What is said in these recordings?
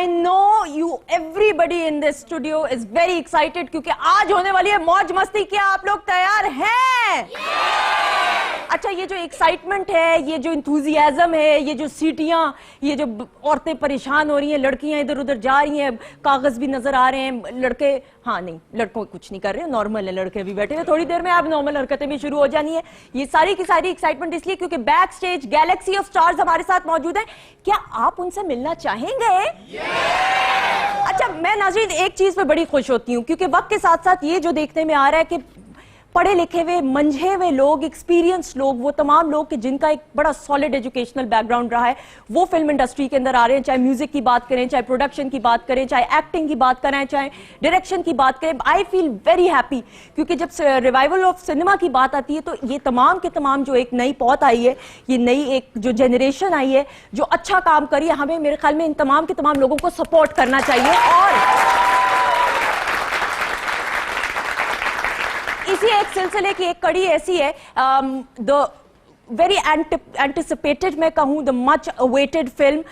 I know you everybody in this studio is very excited क्योंकि आज होने वाली है मौज मस्ती। क्या आप लोग तैयार हैं? अच्छा, ये जो एक्साइटमेंट है, ये जो इंथुजियाज्म है, ये जो सीटियां, ये जो औरतें परेशान हो रही हैं, लड़कियां इधर उधर जा रही हैं, कागज भी नजर आ रहे हैं, लड़के हाँ नहीं, लड़कों कुछ नहीं कर रहे हैं, नॉर्मल है, लड़के भी बैठे हुए, थोड़ी देर में आप नॉर्मल हरकतें भी शुरू हो जानी है। ये सारी की सारी एक्साइटमेंट इसलिए क्योंकि back stage Galaxy of stars हमारे साथ मौजूद है। क्या आप उनसे मिलना चाहेंगे? अच्छा, मैं नाज़रीन एक चीज पे बड़ी खुश होती हूँ क्योंकि वक्त के साथ साथ ये जो देखने में आ रहा है कि पढ़े लिखे हुए, मंझे हुए लोग, एक्सपीरियंस लोग, वो तमाम लोग कि जिनका एक बड़ा सॉलिड एजुकेशनल बैकग्राउंड रहा है, वो फिल्म इंडस्ट्री के अंदर आ रहे हैं। चाहे म्यूजिक की बात करें, चाहे प्रोडक्शन की बात करें, चाहे एक्टिंग की बात करें, चाहे डायरेक्शन की बात करें। आई फील वेरी हैप्पी क्योंकि जब रिवाइवल ऑफ सिनेमा की बात आती है तो ये तमाम के तमाम जो एक नई पौध आई है, ये नई एक जो जनरेशन आई है जो अच्छा काम करी है, हमें मेरे ख्याल में इन तमाम के तमाम लोगों को सपोर्ट करना चाहिए। और इसी एक सिलसिले की एक कड़ी ऐसी है, द वेरी एंटिसिपेटेड मैं कहूँ, the much awaited film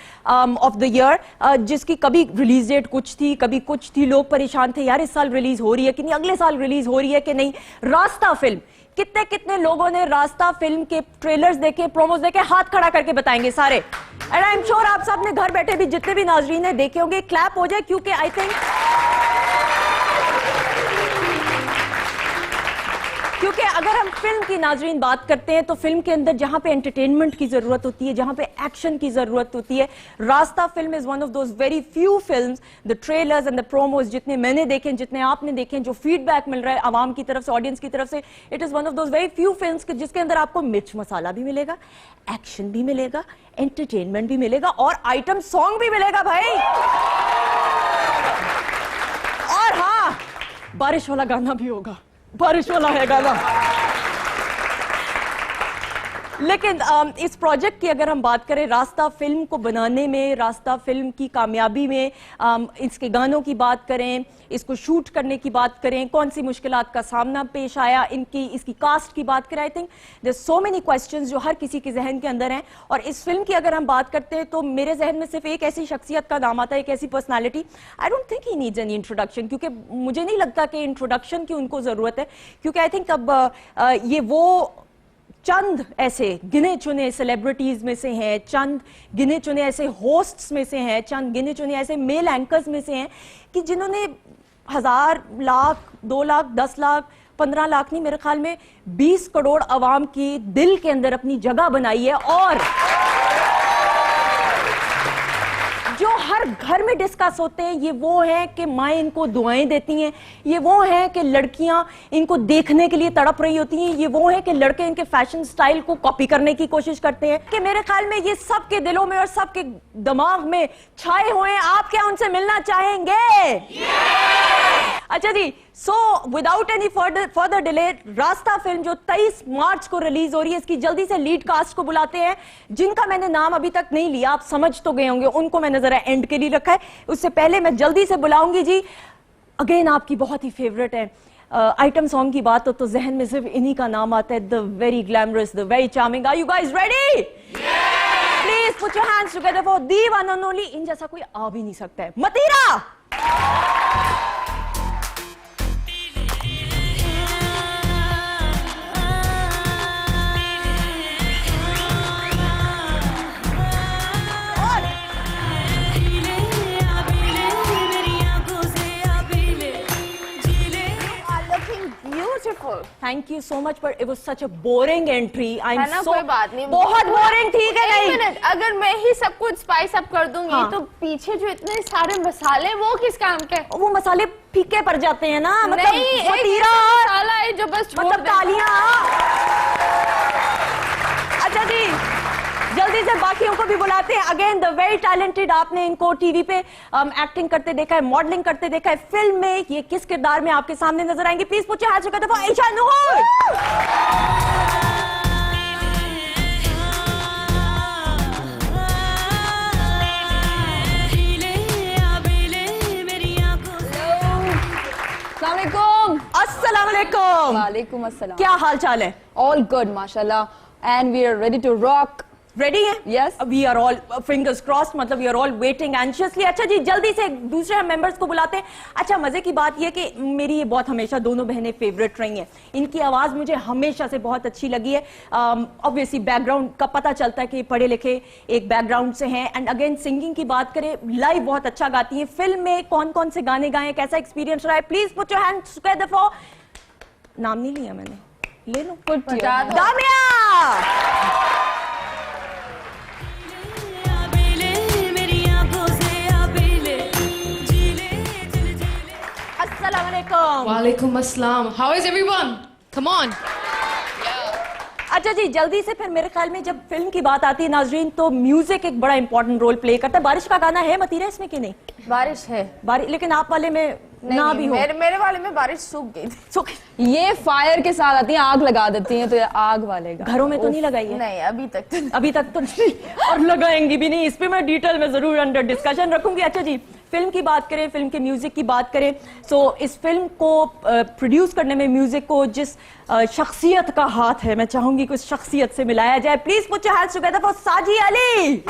of the year, जिसकी कभी रिलीज डेट कुछ थी, कभी कुछ थी, लोग परेशान थे यार इस साल रिलीज हो रही है कि नहीं, अगले साल रिलीज हो रही है कि नहीं। रास्ता फिल्म, कितने कितने लोगों ने रास्ता फिल्म के ट्रेलर्स देखे, प्रोमोस देखे, हाथ खड़ा करके बताएंगे सारे। एंड आई एम श्योर आप सब ने घर बैठे भी जितने भी नाजरीन ने देखे होंगे, क्लैप हो जाए क्योंकि आई थिंक क्योंकि अगर हम फिल्म की नाजरीन बात करते हैं तो फिल्म के अंदर जहां पे एंटरटेनमेंट की जरूरत होती है, जहां पे एक्शन की जरूरत होती है, रास्ता film is one of those very few films. The trailers and the promos जितने मैंने देखे, जितने आपने देखे, जो फीडबैक मिल रहा है आवाम की तरफ से, ऑडियंस की तरफ से, it is one of those very few films जिसके अंदर आपको मिर्च मसाला भी मिलेगा, एक्शन भी मिलेगा, एंटरटेनमेंट भी मिलेगा और आइटम सॉन्ग भी मिलेगा भाई। और हाँ, बारिश वाला गाना भी होगा, बारिश वाला है गाना। लेकिन इस प्रोजेक्ट की अगर हम बात करें, रास्ता फिल्म को बनाने में, रास्ता फिल्म की कामयाबी में, इसके गानों की बात करें, इसको शूट करने की बात करें, कौन सी मुश्किलात का सामना पेश आया, इसकी कास्ट की बात करें, I think there so many questions जो हर किसी के जहन के अंदर हैं। और इस फिल्म की अगर हम बात करते हैं तो मेरे जहन में सिर्फ एक ऐसी शख्सियत का नाम आता है, एक ऐसी personality, I don't think he needs any introduction, क्योंकि मुझे नहीं लगता कि इंट्रोडक्शन की उनको जरूरत है, क्योंकि आई थिंक अब ये वो चंद ऐसे गिने चुने सेलिब्रिटीज में से हैं, चंद गिने चुने ऐसे होस्ट्स में से हैं, चंद गिने चुने ऐसे मेल एंकर्स में से हैं कि जिन्होंने 1000 लाख, 2 लाख, 10 लाख, 15 लाख नहीं, मेरे ख्याल में 20 करोड़ अवाम की दिल के अंदर अपनी जगह बनाई है। और जो हर घर में डिस्कस होते हैं, ये वो है कि माएँ इनको दुआएं देती हैं, ये वो है कि लड़कियां इनको देखने के लिए तड़प रही होती हैं, ये वो है कि लड़के इनके फैशन स्टाइल को कॉपी करने की कोशिश करते हैं, कि मेरे ख्याल में ये सबके दिलों में और सबके दिमाग में छाए हुए हैं। आप क्या उनसे मिलना चाहेंगे? अच्छा जी, so without any further delay, Raasta film जो 23 मार्च को रिलीज हो रही है, इसकी जल्दी से लीड कास्ट को बुलाते हैं, जिनका मैंने नाम अभी तक नहीं लिया, आप समझ तो गए होंगे, उनको मैंने जरा एंड के लिए रखा है। उससे पहले मैं जल्दी से बुलाऊंगी जी, अगेन आपकी बहुत ही फेवरेट है, आइटम सॉन्ग की बात हो तो जहन में सिर्फ इन्हीं का नाम आता है, the very glamorous, the very charming. Are you guys ready? Please put your hands together for the one and only, इन जैसा कोई आ भी नहीं सकता है, मतीरा। Thank you so much, but it was such a boring entry. I'm so, कोई बात नहीं, बहुत बोरिंग थी कि नहीं? एक मिनट, अगर मैं ही सब कुछ स्पाइस अप कर दूंगी हाँ। तो पीछे जो इतने सारे मसाले, वो किस काम के? वो मसाले फीके पड़ जाते हैं ना, मतलब नहीं, मतीरा मसाला है जो बस छोड़ मतलब तालियां। अच्छा जी, जल्दी से बाकियों को भी बुलाते हैं। अगेन द वेरी टैलेंटेड, आपने इनको टीवी पे एक्टिंग करते देखा है, मॉडलिंग करते देखा है, फिल्म में ये किस किरदार में आपके सामने नजर आएंगे? Please put your hands together for Ayesha Noor. अस्सलाम वालेकुम। वालेकुम अस्सलाम। क्या हाल चाल है? All good, mashallah, and we are ready to rock ready है? Yes. We are all fingers crossed, मतलब we are all waiting anxiously. अच्छा जी, जल्दी से दूसरे मेंबर्स को बुलाते हैं। अच्छा, मजे की बात यह कि मेरी ये बहुत हमेशा दोनों बहनें फेवरेट रही हैं। इनकी आवाज मुझे हमेशा से बहुत अच्छी लगी है। ऑब्वियसली बैकग्राउंड का पता चलता है कि पढ़े लिखे एक बैकग्राउंड से हैं। एंड अगेन सिंगिंग की बात करें, लाइव बहुत अच्छा गाती हैं। फिल्म में कौन कौन से गाने गाए, कैसा एक्सपीरियंस रहा है? Please put your hands together for, नाम नहीं लिया मैंने, ले लो, दामिया। Walaikum assalam. How is everyone? Come on. अच्छा जी, जल्दी से फिर मेरे ख्याल में जब फिल्म की बात आती है नाजरीन, तो म्यूजिक एक बड़ा इंपॉर्टेंट रोल प्ले करता है। बारिश का गाना है मतीरा इसमें कि नहीं? बारिश है, बारिश, लेकिन आप वाले में ना भी हो। मेरे वाले में बारिश सूख गई थी। ये फायर के साथ आती हैं, आग लगा देती हैं, तो ये आग वाले का। घरों में तो नहीं लगाई है? नहीं, अभी तक तो नहीं, और लगाएंगी भी नहीं। इस पे मैं डिटेल में जरूर अंडर डिस्कशन रखूंगी। अच्छा जी, फिल्म की बात करें, फिल्म के म्यूजिक की बात करें, सो इस फिल्म को प्रोड्यूस करने में म्यूजिक को जिस शख्सियत का हाथ है, मैं चाहूंगी कि उस शख्सियत से मिलाया जाए। Please put your hands together for साजी अली।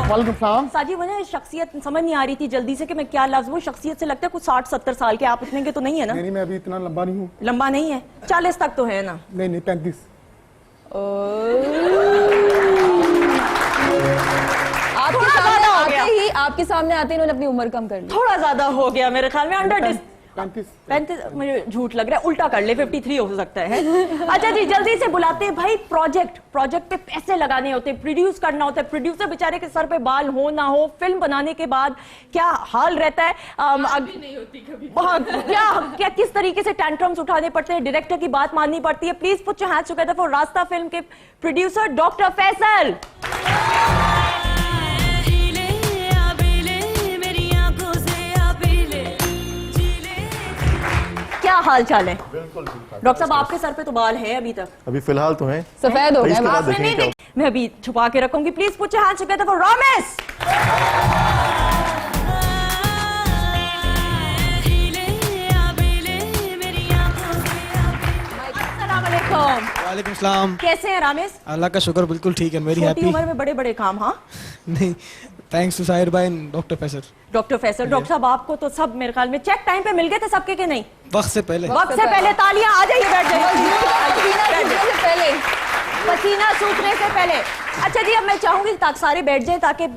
वालेकुम सलाम। साजी, मुझे शख्सियत समझ नहीं आ रही थी जल्दी से कि मैं क्या लफ्ज, वो शख्सियत से लगता है कुछ 60-70 साल के। आप इतने के तो नहीं है ना? नहीं, मैं अभी इतना लंबा नहीं हूँ। लंबा नहीं है, 40 तक तो है ना? नहीं 35। आपके सामने आते ही इन्होंने अपनी उम्र कम कर ली। थोड़ा ज्यादा हो गया मेरे ख्याल में, अंडर 35। मुझे झूठ लग रहा है, उल्टा कर ले, 53 हो सकता है। अच्छा जी, जल्दी से बुलाते हैं भाई। प्रोजेक्ट पे पैसे लगाने होते हैं, प्रोड्यूस करना होता है। प्रोड्यूसर बेचारे के सर पे बाल हो ना हो, फिल्म बनाने के बाद क्या हाल रहता है, नहीं होती कभी। क्या किस तरीके से टेंट्रम्स उठाने पड़ते हैं, डायरेक्टर की बात माननी पड़ती है। Please put your hands together for रास्ता फिल्म के प्रोड्यूसर डॉक्टर फैसल। क्या हाल चाल है? बिल्कुल डॉक्टर साहब, आपके सर पे तो बाल है अभी तक? अभी फिलहाल तो है, सफेद हो इसके गए। बाद आपने देखेंगे नहीं क्या। मैं अभी छुपा के रखूंगी। Please put your hands together for Ramesh. वालेकुम सलाम। कैसे हैं रामेश? अल्लाह का शुक्र, बिल्कुल ठीक है। वेरी छोटी हैप्पी। उम्र में बड़े बड़े काम। हाँ नहीं, थैंक्स टू साहिर भाई and doctor Faisal. Doctor Faisal, doctor साहब आपको तो सब मेरे ख्याल में चेक टाइम पे मिल गए थे सबके के नहीं? वक्त से पहले। वक्त से पहले। तालियां, आ जाइए, बैठ जाइए, पसीना सूखने से पहले। अच्छा जी, अब मैं चाहूंगी ताकि सारे बैठ जाएं, ताकि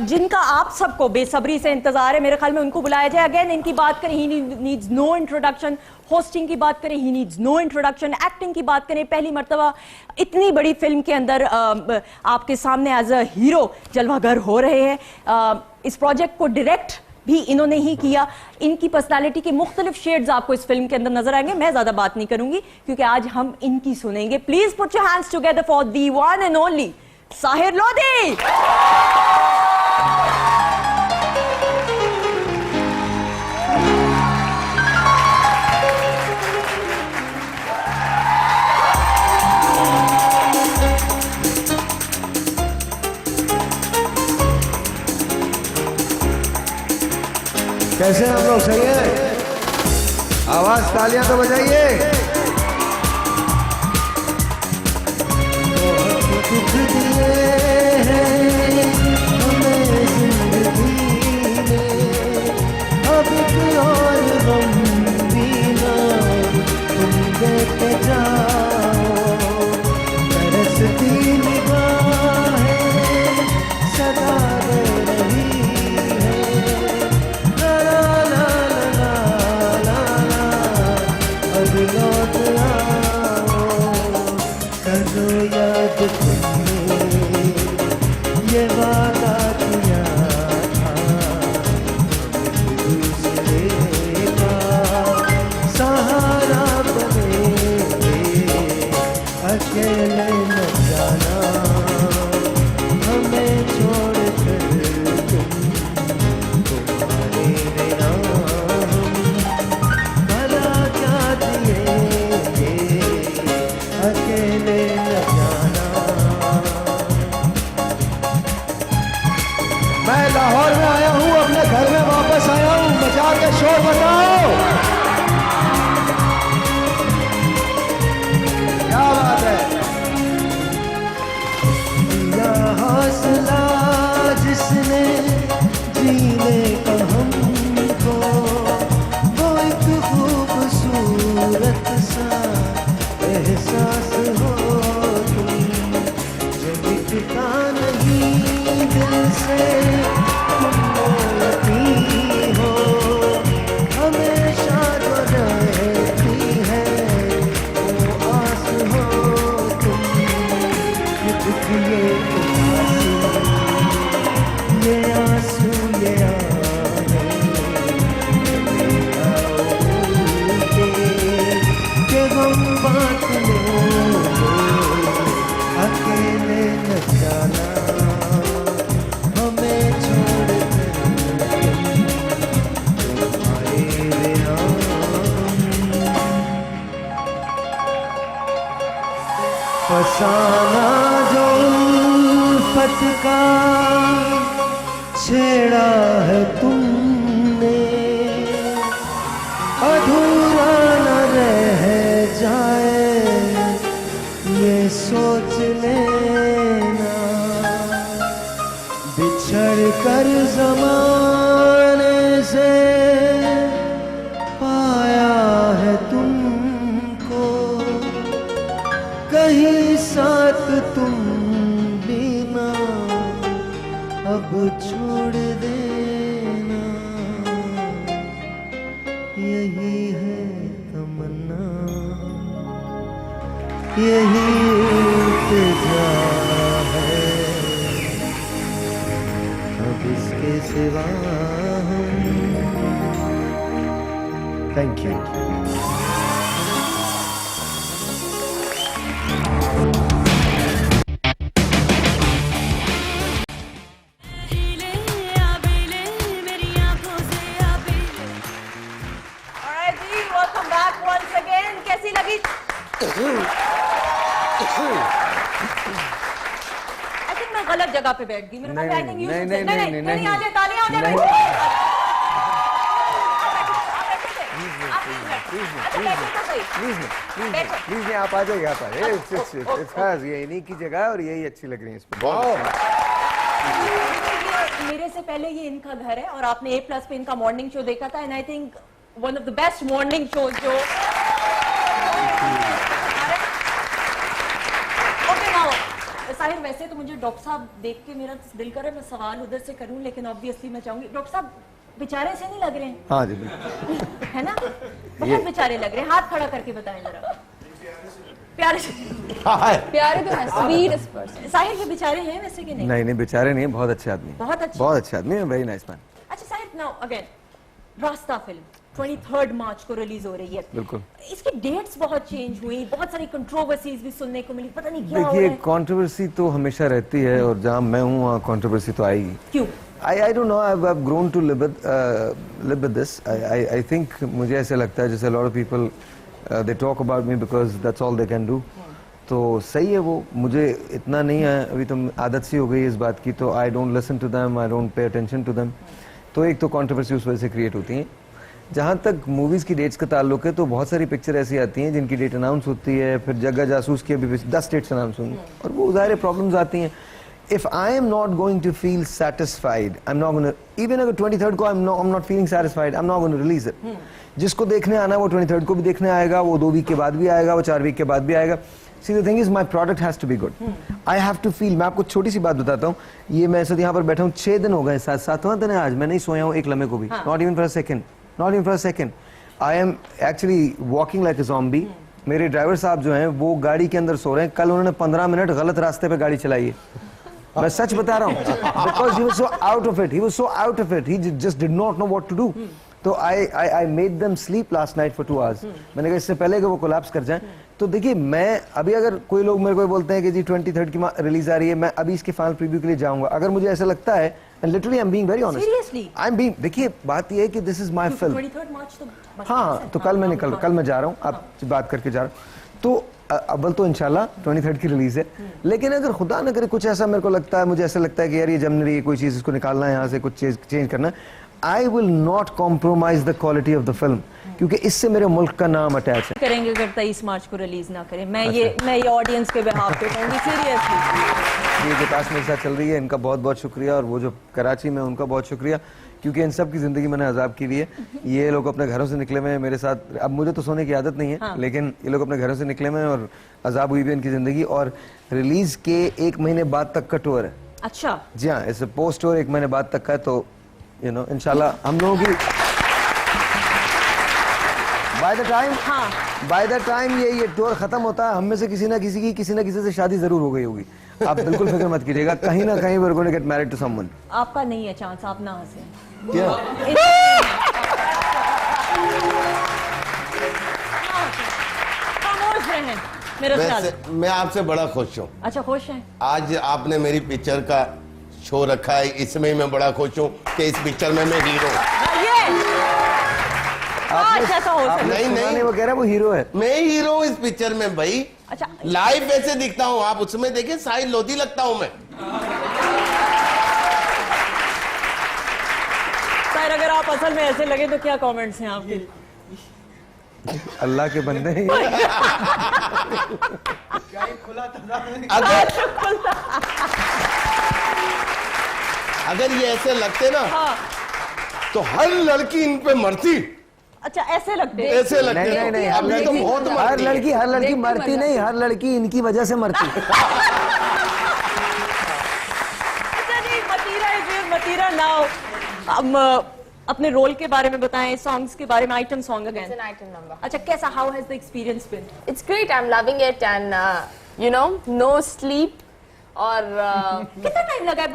जिनका आप सबको बेसब्री से इंतजार है मेरे ख्याल में उनको बुलाया जाए। अगेन इनकी बात करें, he needs no introduction. Hosting की बात करें, he needs no introduction. Acting की बात करें, पहली मर्तबा इतनी बड़ी फिल्म के अंदर आपके सामने एज अ हीरो जलवागर हो रहे हैं। इस प्रोजेक्ट को डायरेक्ट भी इन्होंने ही किया। इनकी पर्सनालिटी के मुख्तलिफ शेड्स आपको इस फिल्म के अंदर नजर आएंगे। मैं ज्यादा बात नहीं करूंगी क्योंकि आज हम इनकी सुनेंगे। Please put your hands together for the one and only Sahir Lodhi. कैसे हम लोग? सही है? आवाज, तालियां तो बजाइए। अब की और गम दीना तुम देते जाओ, तरसती निगाहें सदा दे रही लौट आओ, करो याद तुमने ये वादा किया था, दूसरे का सहारा बने, अकेले न जाना हमें छोड़ कर तुम, तुम्हारे बिना अकेले न जाना। मैं लाहौर में आया हूँ, अपने घर में वापस आया हूँ, मचा के शोर बात ने अकेले न जाना हमें छोड़ फसाना जो उल्फत का छेड़ा है तुमने अधूरा न रह जाए ये सोच लेना बिछड़ कर ज़माने से पाया है तुमको कहीं साथ तुम भी ना अब छोड़ देना यही है तमन्ना यही इल्तिजा है अब इसके सिवा थैंक यू Alright जी, welcome back once again. कैसी लगी? I think मैं गलत जगह पे बैठ गई। मेरे को बैटिंग यूज नहीं आ जाए तालियां हो जाए। प्लीज नहीं आप आ जाइए आप आ जाइए इट्स खास ये इन्हीं की जगह और यही अच्छी लग रही है इसमें मेरे से पहले ये इनका घर है और आपने A+ पे इनका मॉर्निंग शो देखा था and I think one of the best morning show जो ओके नाउ साहिर वैसे तो मुझे डॉक्टर साहब देख के मेरा दिल कर रहा है मैं सवाल उधर से करूं लेकिन ऑब्वियसली मैं चाहूंगी डॉक्टर साहब बेचारे से नहीं लग रहे हैं हाँ जी बिल्कुल है ना बहुत बेचारे लग रहे हैं हाथ खड़ा करके बताएं जरा प्यारे प्यारे तो है स्वीटेस्ट पर्सन साहिर के बेचारे हैं वैसे कि नहीं नहीं बेचारे नहीं बहुत अच्छे आदमी बहुत अच्छे आदमी है वेरी नाइस मैन अच्छा साहिर नाउ अगेन रास्ता फिल्म 23 मार्च को रिलीज हो रही है बिल्कुल इसकी डेट्स बहुत चेंज हुई बहुत सारी कंट्रोवर्सीज भी सुनने को मिली पता नहीं क्या हो रहा देखिए है कंट्रोवर्सी तो हमेशा रहती है और जहाँ मैं हूँ वहाँ कंट्रोवर्सी तो आएगी क्यों I don't know. I've grown to live with this. I think मुझे ऐसे लगता है जैसे a lot of people they talk about me because that's all they can do. तो सही है वो मुझे इतना नहीं है अभी तो आदत सी हो गई इस बात की तो I don't listen to them. I don't pay attention to them. तो एक तो कंट्रोवर्सी उस वजह से क्रिएट होती है जहाँ तक मूवीज की डेट्स का ताल्लुक है तो बहुत सारी पिक्चर ऐसी आती हैं जिनकी डेट अनाउंस होती है फिर जगह जासूस की अभी 10 डेट्स अनाउंस होंगी और वो ज़ाहिर प्रॉब्लम्स आती हैं If I am not going to feel satisfied, I'm not going to. Even अगर 23rd को I'm not feeling satisfied, I'm not going to release it. जिसको देखने आना है वो 23rd को भी देखने आएगा, वो 2 वीक के बाद भी आएगा, वो 4 वीक के बाद भी आएगा. See the thing is my product has to be good. I have to feel. मैं आपको छोटी सी बात बताता हूँ. ये मैं ऐसे यहाँ पर बैठा हूँ 6 दिन हो गए 7वां दिन है आज. मैं नहीं सोया हूँ एक लम्हे को भी. Not even for a second. Not even for a second. I am actually walking like a zombie. मेरे ड्राइवर साहब जो हैं वो गाड़ी के अंदर सो रहे हैं. कल उन्होंने 15 मिनट गलत रास्ते पे गाड़ी चलाई है. मैं सच बता रहा हूँ because he was so out of it. He was so out of it. He just did not know what to do. तो I made them sleep last night for 2 hours. मैंने कहा इससे पहले कि वो कोलैप्स कर जाएं. तो देखिए मैं अभी अगर कोई लोग मेरे को बोलते हैं कि जी 23rd की रिलीज आ रही है मैं अभी इसके फाइनल प्रीव्यू के लिए जाऊंगा अगर मुझे ऐसा लगता है and literally I'm being very honest. Seriously? I'm being देखिए बात ये है कि this is my film. 23 मार्च तो हाँ तो कल मैं कल मैं जा रहा हूँ आप बात करके जा रहा हूँ तो अव्वल तो इंशाल्लाह 23rd की रिलीज है लेकिन अगर खुदा न करे कुछ ऐसा मेरे को लगता है मुझे ऐसा लगता है कि यार ये जम नहीं रही है कोई चीज़ इसको निकालना है यहाँ से कुछ चेंज करना है I will not compromise the quality of the film क्योंकि इससे मेरे मुल्क का नाम अटैच है करेंगे अगर 23 मार्च को रिलीज ना करें मैं ये ऑडियंस के बिहाफ पे कहूंगी सीरियसली ये जो पास मेरे साथ चल रही है इनका बहुत बहुत शुक्रिया और वो जो कराची में उनका बहुत शुक्रिया क्योंकि इन सब की जिंदगी मैंने अजाब की हुई है ये लोग अपने घरों से निकले हुए हैं मेरे साथ अब मुझे तो सोने की आदत नहीं है लेकिन ये लोग अपने घरों से निकले हुए हैं और अजाब हुई भी इनकी जिंदगी और रिलीज के 1 महीने बाद तक का टूर है अच्छा जी हाँ इस पोस्ट टूर 1 महीने बाद तक का है तो यू नो इंशाल्लाह हम लोगों की बाय द टाइम ये टूर खत्म होता है हम में से किसी ना किसी से शादी जरूर हो गई होगी आप बिल्कुल फिक्र मत कीजिएगा कहीं ना कहीं we're going to get married to someone आपका नहीं है चांस आप ना हंसे क्या खामोश रहे हैं मेरे साथ? मैं आपसे बड़ा खुश हूँ। अच्छा, खुश हैं? आज आपने मेरी पिक्चर का शो रखा है, इसमें मैं बड़ा खुश हूँ कि इस पिक्चर में मैं हीरो हूँ। ऐसा हो सकता है? नहीं, वो कह रहा है वो हीरो है। मैं हीरो हूँ इस पिक्चर में भाई। अच्छा, लाइव ऐसे दिखता हूँ, आप उसमें देखे साहिल लोधी लगता हूँ मैं। सर अगर आप असल में ऐसे लगे तो क्या कमेंट्स हैं आपके? अल्लाह के बंदे हैं। अगर ये ऐसे लगते ना हाँ। तो हर लड़की इन पे मरती। अच्छा, ऐसे लगते? ऐसे लगते। नहीं, अभी तो बहुत हर मरती है। लड़की मरती नहीं, हर लड़की इनकी वजह से मरती। अच्छा नहीं, मतीरा नाउ। अब अपने रोल के बारे में बताएं, सॉन्ग्स के बारे में। Item song again. It's an item number. अच्छा, कैसा, how has the experience been? It's great. I'm loving it, and you know, no sleep, or कितना टाइम लगा है?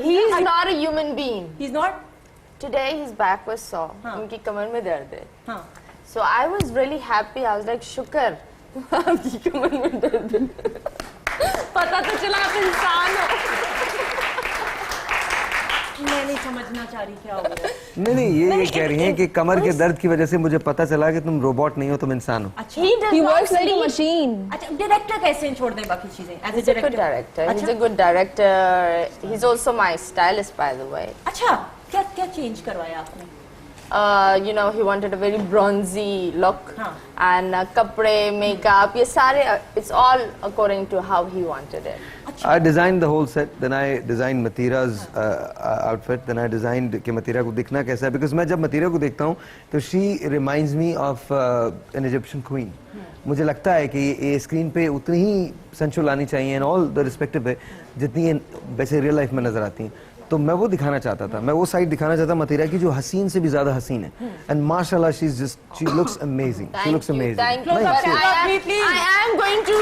he's not a human being. He's not? Today his back was sore. हाँ. उनकी कमर में दर्द है. हाँ. So I was really happy. I was like, शुक्र आपकी कमर में दर्द है. पता तो चला आप इंसान हो. मैं नहीं समझना चाह रही क्या हो रहा है। नहीं, ये कह रही हैं कि कमर के दर्द की वजह से मुझे पता चला कि तुम रोबोट नहीं हो, तुम इंसान हो। अच्छा, He does He not works like a sleep. machine. अच्छा, डायरेक्टर कैसे छोड़ दें बाकी चीजें? As He's a good director. He's a good director. He's also my stylist, by the way. अच्छा, क्या क्या चेंज करवाया आपने? You know, he wanted a very bronzy look, हाँ. and कपड़े, makeup, ये सारे, it's all according to how he wanted it. I designed the whole set, then I designed Matira's outfit, then I designed कि मतीरा को दिखना कैसा है, because मैं जब मतीरा को देखता हूँ तो she reminds me of an Egyptian queen. मुझे लगता है कि ये स्क्रीन पे उतनी ही sensual आनी चाहिए and all the respective है जितनी ये वैसे रियल लाइफ में नजर आती हैं। तो मैं वो दिखाना चाहता था, मैं वो साइड दिखाना चाहता मतीरा की जो हसीन से भी ज्यादा हसीन है। एंड माशाल्लाह she looks amazing. She looks amazing. Thank you. नहीं, But seriously. I am going to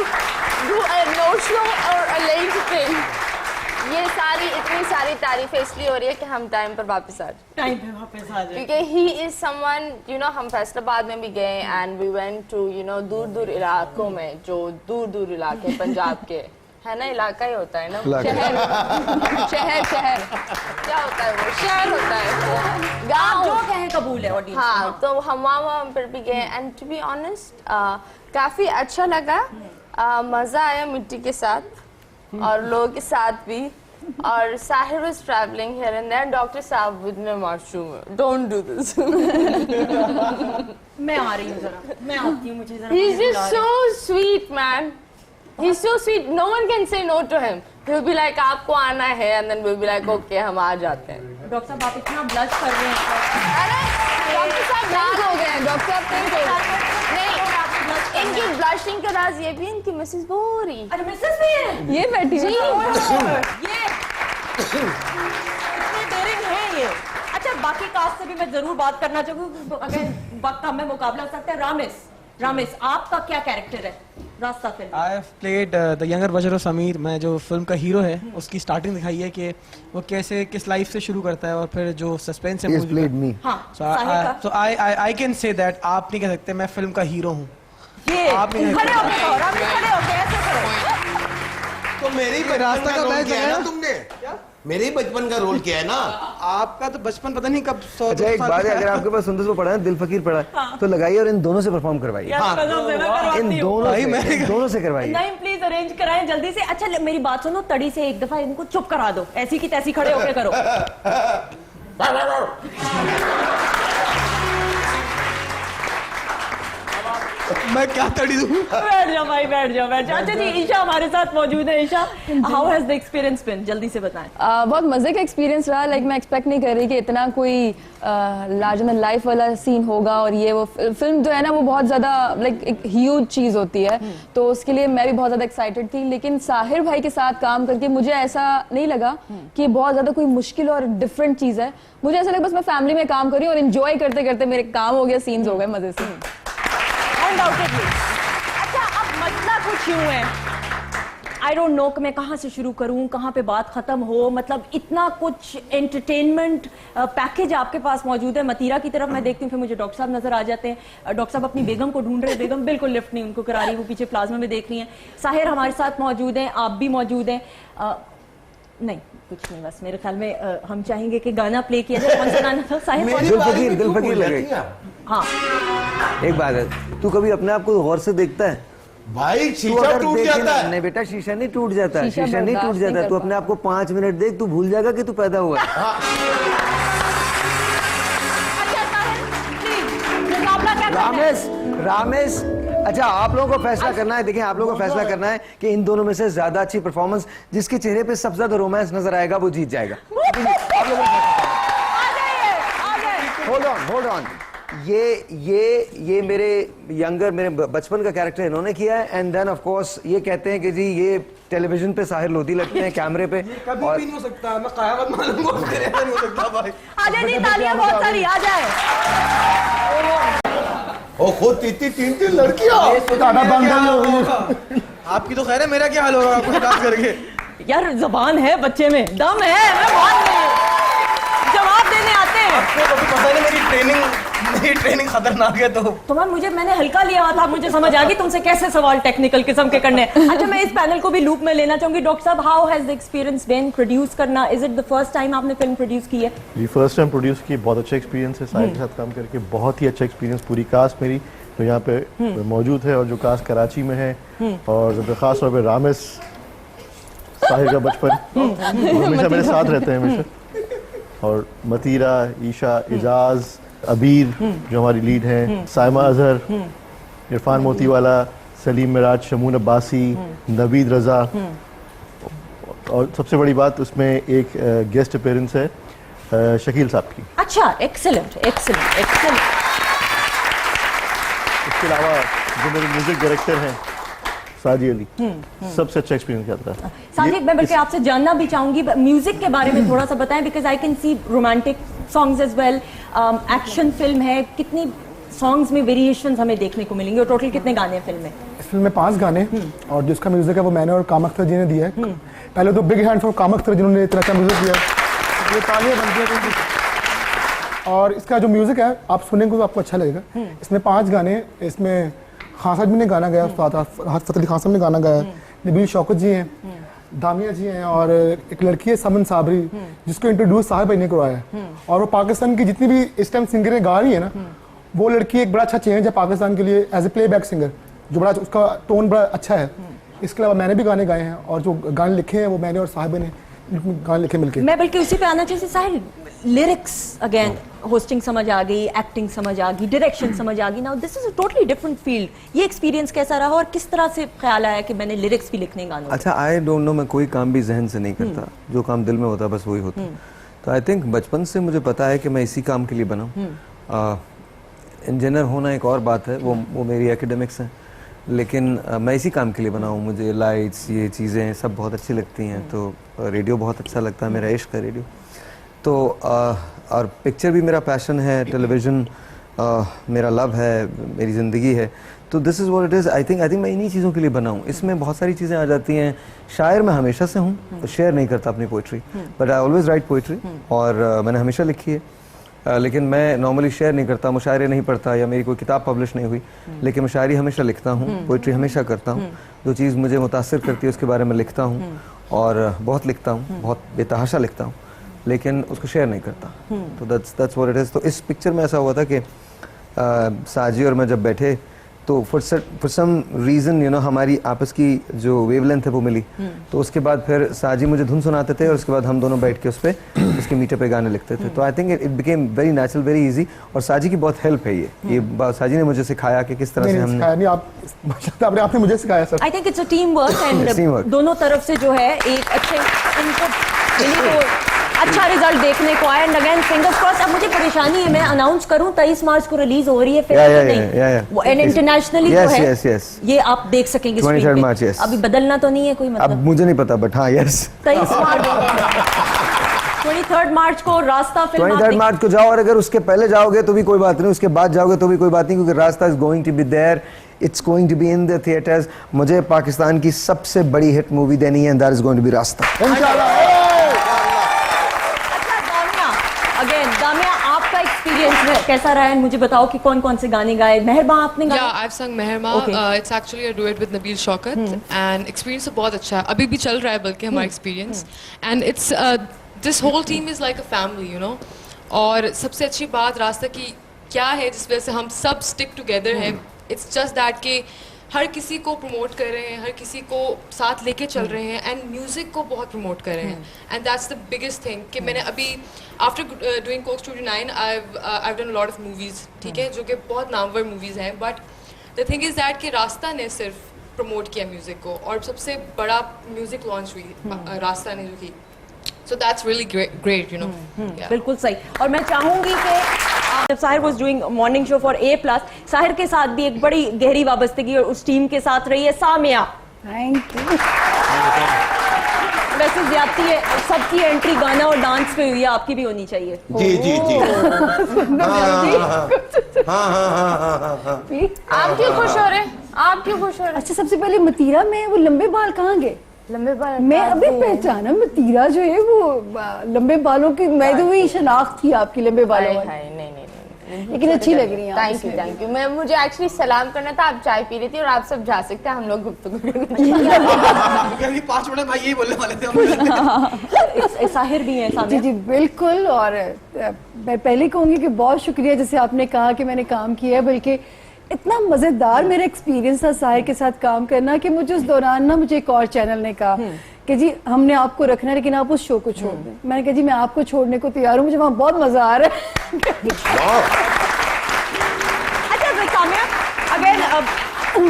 do a no show or a late thing. ये सारी इतनी सारी तारीफें इसलिए हो रही है कि हम टाइम पर वापस आ जाए। टाइम पे वापस आ जाए। क्योंकि he is someone, you know, हम फैसलाबाद में भी गए and we went to, you know, दूर-दूर इलाकों में, जो दूर-दूर इलाके पंजाब के है ना, इलाका ही होता है ना, शहर क्या होता है वो, शहर होता है, गाँव जो कहें कबूल है ऑडियंस। हाँ, तो हम वहाँ पर भी गए एंड टू बी ऑनेस्ट काफी अच्छा लगा, मजा आया मिट्टी के साथ और लोगों के साथ भी। और Sahir was travelling here and there, doctor साहब विद में माशूम है, डोंट डू दिस। मैं आ रही हूँ जरा, मैं आती हूँ, मुझे जरा। He is just so sweet man, he is so sweet, no one can say no to him. He will be like आपको आना है and then will be like okay हम आ जाते हैं। डॉक्टर साहब आप इतना ब्लश कर रहे हैं। अरे डॉक्टर साहब पिंक हो गए, डॉक्टर साहब पिंक हो गए। नहीं, इनकी ब्लशिंग का राज ये भी इनकी मिसेस गोरी। अरे मिसेस भी है ये बैठी हुई है। ये इतने डेयरिंग है ये। अच्छा, बाकी कास्ट से भी मैं जरूर बात करना चाहूँगी, अगर वक्त हमें मुकाबला सकते हैं। रामेश आपका क्या कैरेक्टर है रास्ता film? I have played the younger version of Sameer. मैं जो फिल्म का हीरो है उसकी स्टार्टिंग दिखाई है कि वो कैसे किस लाइफ से शुरू करता है और फिर जो सस्पेंस है He has played me. हाँ, सो आई कैन से दैट आप नहीं कह सकते मैं फिल्म का हीरो हूँ। ये आप नहीं खड़े होके कहो, रामेश खड़े होके ऐसे करो। तो मेरे ही रास्ता बचपन का का रोल मैच किया है है ना ना? तुमने, मेरे ही बचपन का रोल किया है ना। आपका तो बचपन पता नहीं कब 100 अच्छा एक बात है, अगर आपके पास सुंदर को पढ़ा है, दिल फकीर पढ़ा है, तो लगाइए और इन दोनों से परफॉर्म करवाइए। इन दोनों से करवाइए। नहीं, प्लीज अरेंज कराएं जल्दी से। अच्छा मेरी बात सुनो, तड़ी से एक दफा इनको चुप करा दो, ऐसी की तैसी खड़े होके करो। मैं क्या तड़ी दूँ? बैठ जाओ भाई, बैठ जाओ। अच्छा जी, ईशा हमारे साथ मौजूद है। Isha, how has the experience been? जल्दी से बताएं। बहुत मजे का एक्सपीरियंस रहा। लाइक मैं एक्सपेक्ट नहीं कर रही कि इतना कोई लार्जर देन लाइफ वाला सीन होगा। और ये वो फिल्म जो है ना, वो बहुत ज्यादा लाइक एक ह्यूज चीज होती है, तो उसके लिए मैं भी बहुत ज्यादा एक्साइटेड थी। लेकिन साहिर भाई के साथ काम करके मुझे ऐसा नहीं लगा कि बहुत ज्यादा कोई मुश्किल और डिफरेंट चीज है। मुझे ऐसा लगा बस मैं फैमिली में काम कर रही हूँ और एंजॉय करते करते मेरे काम हो गया, सीन्स हो गए मजे से। अनडाउटेडली। अच्छा, अब मसला कुछ यूं है, आई डोंट नो कि मैं कहाँ से शुरू करूँ, कहाँ पे बात खत्म हो। मतलब इतना कुछ एंटरटेनमेंट पैकेज आपके पास मौजूद है। मतीरा की तरफ मैं देखती हूँ, फिर मुझे डॉक्टर साहब नजर आ जाते हैं। डॉक्टर साहब अपनी बेगम को ढूंढ रहे हैं, बेगम बिल्कुल लिफ्ट नहीं उनको करा रही, वो पीछे प्लाज्मा में देख रही हैं। साहिर हमारे साथ मौजूद हैं, आप भी मौजूद हैं। नहीं कुछ नहीं, बस मेरे ख्याल में हम चाहेंगे कि गाना प्ले किया जाए। कौन सा गाना था साहिर? दिल फकीर लग गई। हाँ एक बात है, तू कभी अपने आप को गौर से देखता है? भाई तू शीशा अगर टूट देखे जाता ना- है। नहीं बेटा, शीशा नहीं टूट जाता, शीशा शीशा नहीं टूट बर्दाश्त जाता। नहीं तू कर अपने आप को 5 मिनट देख, तू भूल जाएगा कि तू पैदा हुआ है। अच्छा साहिर प्लीज मुकाबला क्या करना है? रामेश, रामेश, अच्छा आप लोगों को फैसला करना है। देखिए आप लोगों को फैसला करना है कि इन दोनों में से ज्यादा अच्छी परफॉर्मेंस, जिसके चेहरे पे सबसे ज्यादा रोमांस नजर आएगा, वो जीत जाएगा। आ जाइए, आ जाइए। होल्ड ऑन, ये मेरे यंगर, मेरे बचपन का कैरेक्टर इन्होंने किया है। एंड देन ऑफ कोर्स ये कहते हैं कि जी ये टेलीविजन पे साहिर लोधी लगते हैं कैमरे पे। कभी भी नहीं हो सकता, मैं कयामत मानूंगा, उसके लिए नहीं हो सकता भाई। आ जाए जी, तालियां बहुत सारी आ जाए। ओ खुद तीन लड़कियां। टाटा बंगाल हो गई। आपकी तो खैर है, मेरा क्या हाल होगा आपको डांस करके? यार जबान है बच्चे में, दम है, मैं मान रही हूं। जवाब देने आते हैं। आपको कभी पता नहीं मेरी ट्रेनिंग खतरनाक है। तो मुझे मैंने हल्का लिया हुआ था, मुझे समझ आ गई तुमसे कैसे सवाल टेक्निकल किस्म के करने हैं। अच्छा मैं इस पैनल को भी लूप में लेना चाहूंगी। डॉक्टर साहब, how has the experience been produce करना? Is it the first time आपने फिल्म प्रोड्यूस की है? जी फर्स्ट टाइम प्रोड्यूस की, बहुत अच्छा एक्सपीरियंस है। साहिर के साथ काम करके बहुत ही अच्छा एक्सपीरियंस। पूरी कास्ट मेरी तो यहाँ पे मौजूद है, और जो कास्ट कराची में है, और खास तौर पे रामेश, साहिर का बचपन, वो हमेशा मेरे साथ रहते हैं हमेशा। और मतीरा, ईशा, इजाज, अबीर जो हमारी लीड हैं, साइमा अजहर, इरफान मोतीवाला, सलीम मिराज, शमून अब्बासी, नवीद रजा, और सबसे बड़ी बात उसमें एक गेस्ट अपीयरेंस है शकील साहब की। अच्छा, एक्सीलेंट एक्सीलेंट एक्सीलेंट। इसके अलावा जो मेरे म्यूजिक डायरेक्टर हैं साजी अली, सबसे अच्छा एक्सपीरियंस क्या था। साजिद, मैं बल्कि आपसे जानना भी चाहूंगी म्यूजिक के बारे में थोड़ा सा बताएं, because I can see romantic songs as well. Action film है, कितनी सॉन्ग्स में वेरिएशंस हमें देखने को मिलेंगे, और टोटल कितने गाने हैं फिल्म में? इस फिल्म में 5 गाने, और जिसका म्यूजिक है वो मैंने और काम अख्तर जी ने दिया है। पहले तो बिग हैंड फॉर काम अख्तर जिन्होंने इतना अच्छा म्यूजिक दिया, ये तालियां बनती है। और इसका जो म्यूजिक है आप सुनेंगे तो आपको अच्छा लगेगा। इसमें 5 गाने, इसमें खान साहब ने गाना गाया, फतेह अली खान साहब ने गाना गाया, नबील शौकत जी हैं, दामिया जी हैं, और एक लड़की है समन साबरी, जिसको इंट्रोड्यूस साहिब भाई ने करवाया है। और वो पाकिस्तान की जितनी भी इस टाइम सिंगरें गा रही है ना, वो लड़की एक बड़ा अच्छा चेंज है पाकिस्तान के लिए एज ए प्लेबैक सिंगर, जो बड़ा उसका टोन बड़ा अच्छा है। इसके अलावा मैंने भी गाने गाए हैं, और जो गाने लिखे हैं वो मैंने और साहिब ने गाने लिखे मिलके। मैं बल्कि उसी पे आना चाहिए साहिल, लिरिक्स अगेन, होस्टिंग समझ आ गई, एक्टिंग समझ आ गई, डायरेक्शन समझ आ गई। Now this is a totally different field. ये एक्सपीरियंस कैसा रहा, और किस तरह से ख्याल आया कि मैंने लिरिक्स भी लिखने गानों? अच्छा, आई डोंट नो, मैं कोई काम भी जहन से नहीं करता, जो काम दिल में होता है बस वही होता है। तो आई थिंक बचपन से मुझे पता है कि मैं इसी काम के लिए बना हूँ। इंजीनियर होना एक और बात है, वो मेरी एकेडमिक्स है, लेकिन मैं इसी काम के लिए बना हूँ। मुझे लाइट्स, ये चीज़ें सब बहुत अच्छी लगती हैं, तो रेडियो बहुत अच्छा लगता है, मेरा इश्क है रेडियो। तो और पिक्चर भी मेरा पैशन है, टेलीविज़न मेरा लव है, मेरी ज़िंदगी है। तो this is what it is. I think मैं इन्हीं चीज़ों के लिए बना हूँ। इसमें बहुत सारी चीज़ें आ जाती हैं। शायर मैं हमेशा से हूँ, शेयर नहीं करता अपनी poetry, but I always right poetry, और मैंने हमेशा लिखी है। लेकिन मैं नॉर्मली शेयर नहीं करता, मुशायरे नहीं पढ़ता, या मेरी कोई किताब पब्लिश नहीं हुई, लेकिन मैं शायरी हमेशा लिखता हूँ, पोइट्री हमेशा करता हूँ। जो चीज़ मुझे मुतासिर करती है उसके बारे में लिखता हूँ, और बहुत लिखता हूँ, बहुत बेतहाशा लिखता हूँ, लेकिन उसको शेयर नहीं करता। तो दैट्स व्हाट इट इज़। तो इस पिक्चर में ऐसा हुआ था कि साजी और मैं जब बैठे, तो for some reason you know हमारी आपस की जो वेवलेंथ है वो मिली। तो उसके बाद फिर साजी मुझे धुन सुनाते थे, और उसके बाद हम दोनों बैठ के उस पर उसके मीटर पे गाने लिखते थे। तो I think it became very natural, very easy. और साजी की बहुत हेल्प है ये साजी ने मुझे सिखाया कि किस तरह से हमने। नहीं, आपने मुझे सिखाया sir. I think it's a team work, and दोनों तरफ से जो है एक अच्छे इनपुट, अच्छा रिजल्ट देखने को आया। And again fingers cross. अब मुझे परेशानी है, मैं अनाउंस करूं 23 मार्च को रिलीज हो रही है फिल्म, एंड इंटरनेशनली जो है ये आप देख सकेंगे 23 मार्च। अभी बदलना तो नहीं है कोई मतलब? अब मुझे नहीं पता, बट हाँ, यस 23 मार्च 23 मार्च को रास्ता फिल्म 23 मार्च को जाओ, और अगर उसके पहले जाओगे तो भी कोई बात नहीं, उसके बाद जाओगे तो भी कोई बात नहीं, क्योंकि रास्ता is going to be there It's going to be in the theaters. मुझे पाकिस्तान की सबसे बड़ी हिट मूवी देनी है, and that is going to be रास्ता। अच्छा दामिया, अगेन दामिया, आपका एक्सपीरियंस कैसा रहा है? मुझे बताओ कि कौन कौन से गाने गाए? मेहरबा आपने गाए? Yeah, I've sung Meherma. Okay. It's actually a duet with Nabil Shaukat, and experience तो बहुत अच्छा है. अभी भी चल रहा है बल्कि हमारा experience. And it's this whole team is like a family, you know. और सबसे अच्छी बात रास्ता की क्या है जिस वजह से हम सब stick together हैं. It's just that कि हर किसी को प्रमोट कर रहे हैं, हर किसी को साथ लेके चल रहे हैं, एंड म्यूजिक को बहुत प्रमोट कर रहे हैं, and that's the biggest thing कि मैंने अभी after doing Coke studio 9 I've done a lot of movies, ठीक है, जो कि बहुत नामवर मूवीज हैं, but the thing is that कि रास्ता ने सिर्फ प्रमोट किया म्यूजिक को, और सबसे बड़ा म्यूजिक लॉन्च हुई रास्ता ने जो की, so that's really great, you know. Yeah. बिल्कुल सही। और मैं चाहूंगी कि जब Sahir was doing morning show for A+, Sahir के साथ भी एक बड़ी गहरी वाबस्तगी और उस टीम के साथ रही है सामिया। Thank you. वैसे ज्यादती है, सबकी एंट्री गाना और डांस पे हुई है, आपकी भी होनी चाहिए। जी जी जी। आप क्यों खुश हो रहे हैं? आप क्यों खुश हो रहे हैं? अच्छा, सबसे पहले मतीरा में वो लंबे बाल कहाँ गए? लंबे बाल मैं अभी पहचाना मतीरा जो है वो लंबे बालों की, मैं तो वही शनाख्त थी आपकी लंबे बालों वाली। नहीं, लेकिन अच्छी लग रही है। Thank you. मैं मुझे एक्चुअली सलाम करना था, आप चाय पी रही थी और आप सब जा सकते हैं, हम लोग गुफ्तगू अभी 5 मिनट भाई यही बोलने वाले थे। साहिर भी हैं जी सामिया। जी बिल्कुल। और मैं पहले कहूँगी कि बहुत शुक्रिया जैसे आपने कहा कि मैंने काम किया है, बल्कि इतना मज़ेदार मेरा एक्सपीरियंस था साहिर के साथ काम करना कि मुझे उस दौरान ना मुझे एक और चैनल ने कहा कि जी हमने आपको रखना है लेकिन आप उस शो को छोड़ दें। मैंने कहा जी मैं आपको छोड़ने को तैयार हूँ, मुझे वहाँ बहुत मज़ा आ रहा है। अच्छा सामिया, अगेन